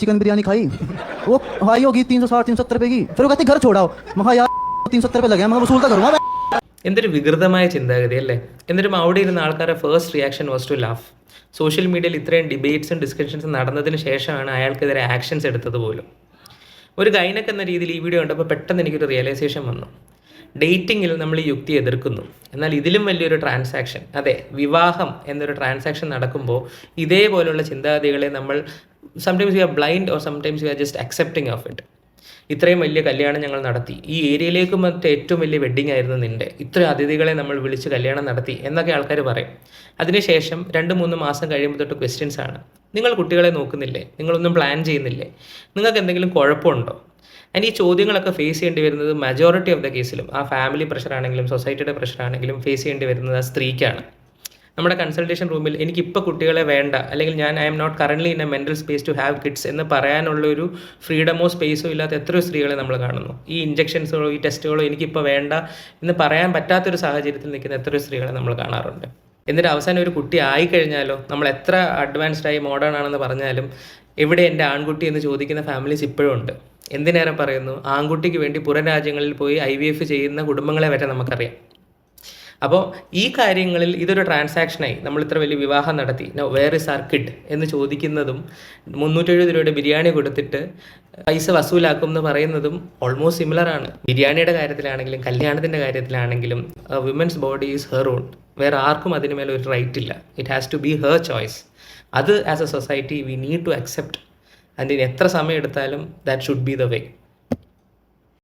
Chicken biryani खाई, वो भाई होगी 360-370 रुपए की, फिर वो कहती घर छोड़ाओ, मैं यार 370 रुपए लगे हैं, मैं वसूलता करूँगा मैं. എന്തൊരു വികൃതമായ ചിന്താഗതി അല്ലേ. എന്നിട്ടും അവിടെ ഇരുന്ന ആൾക്കാരുടെ first reaction was to laugh. Social മീഡിയയിൽ ഇത്രയും ഡിബേറ്റ്സും ഡിസ്കഷൻസും നടന്നതിന് ശേഷമാണ് അയാൾക്കെതിരെ ആക്ഷൻസ് എടുത്തത് പോലും. ഒരു ഗൈനക്ക് എന്ന രീതിയിൽ ഈ വീഡിയോ കണ്ടപ്പോൾ പെട്ടെന്ന് എനിക്കൊരു റിയലൈസേഷൻ വന്നു. ഡേറ്റിങ്ങിൽ നമ്മൾ ഈ യുക്തി എതിർക്കുന്നു, എന്നാൽ ഇതിലും വലിയൊരു ട്രാൻസാക്ഷൻ, അതെ വിവാഹം എന്നൊരു ട്രാൻസാക്ഷൻ നടക്കുമ്പോൾ ഇതേപോലുള്ള ചിന്താഗതികളെ നമ്മൾ sometimes you are blind or sometimes you are just accepting of it. ഇത്രയും വലിയ കല്യാണം ഞങ്ങൾ നടത്തി, ഈ ഏരിയയിലേക്ക് മറ്റേ ഏറ്റവും വലിയ വെഡ്ഡിങ് ആയിരുന്നു നിൻ്റെ, ഇത്രയും അതിഥികളെ നമ്മൾ വിളിച്ച് കല്യാണം നടത്തി എന്നൊക്കെ ആൾക്കാർ പറയും. അതിനുശേഷം 2-3 മാസം കഴിയുമ്പോൾ തൊട്ട് ക്വസ്റ്റ്യൻസ് ആണ്. നിങ്ങൾ കുട്ടികളെ നോക്കുന്നില്ലേ, നിങ്ങളൊന്നും പ്ലാൻ ചെയ്യുന്നില്ലേ, നിങ്ങൾക്ക് എന്തെങ്കിലും കുഴപ്പമുണ്ടോ? ആൻഡ് ഈ ചോദ്യങ്ങളൊക്കെ ഫേസ് ചെയ്യേണ്ടി വരുന്നത് മജോറിറ്റി ഓഫ് ദ കേസിലും ആ ഫാമിലി പ്രഷറാണെങ്കിലും സൊസൈറ്റിയുടെ പ്രഷറാണെങ്കിലും ഫേസ് ചെയ്യേണ്ടി വരുന്നത് ആ സ്ത്രീക്കാണ്. നമ്മുടെ കൺസൾട്ടേഷൻ റൂമിൽ എനിക്കിപ്പോൾ കുട്ടികളെ വേണ്ട, അല്ലെങ്കിൽ ഞാൻ I am not currently in a mental space to have kids എന്ന് പറയാനുള്ളൊരു ഫ്രീഡമോ സ്പേസോ ഇല്ലാത്ത എത്രയോ സ്ത്രീകളെ നമ്മൾ കാണുന്നു. ഈ ഇഞ്ചക്ഷൻസുകളോ ഈ ടെസ്റ്റുകളോ എനിക്കിപ്പോൾ വേണ്ട എന്ന് പറയാൻ പറ്റാത്തൊരു സാഹചര്യത്തിൽ നിൽക്കുന്ന എത്രയോ സ്ത്രീകളെ നമ്മൾ കാണാറുണ്ട്. എന്നിട്ട് അവസാനം ഒരു കുട്ടി ആയിക്കഴിഞ്ഞാലോ, നമ്മൾ എത്ര അഡ്വാൻസ്ഡായി മോഡേൺ ആണെന്ന് പറഞ്ഞാലും എവിടെ എൻ്റെ ആൺകുട്ടി എന്ന് ചോദിക്കുന്ന ഫാമിലീസ് ഇപ്പോഴും ഉണ്ട്. എന്തിനേറെ പറയുന്നു, ആൺകുട്ടിക്ക് വേണ്ടി പുറം രാജ്യങ്ങളിൽ പോയി IVF ചെയ്യുന്ന കുടുംബങ്ങളെ വരെ നമുക്കറിയാം. അപ്പോൾ ഈ കാര്യങ്ങളിൽ ഇതൊരു ട്രാൻസാക്ഷനായി നമ്മൾ ഇത്ര വലിയ വിവാഹം നടത്തി, വേർ ഇസ് ആർ കിഡ് എന്ന് ചോദിക്കുന്നതും 370 രൂപയുടെ ബിരിയാണി കൊടുത്തിട്ട് പൈസ വസൂലാക്കും എന്ന് പറയുന്നതും ഓൾമോസ്റ്റ് സിമിലർ ആണ്. ബിരിയാണിയുടെ കാര്യത്തിലാണെങ്കിലും കല്യാണത്തിൻ്റെ കാര്യത്തിലാണെങ്കിലും women's body is her own. വേറെ ആർക്കും അതിന് മേലെ ഒരു റൈറ്റ് ഇല്ല. It has to be her choice. അത് as a society we need to accept. അതിന് എത്ര സമയം എടുത്താലും that should be the way.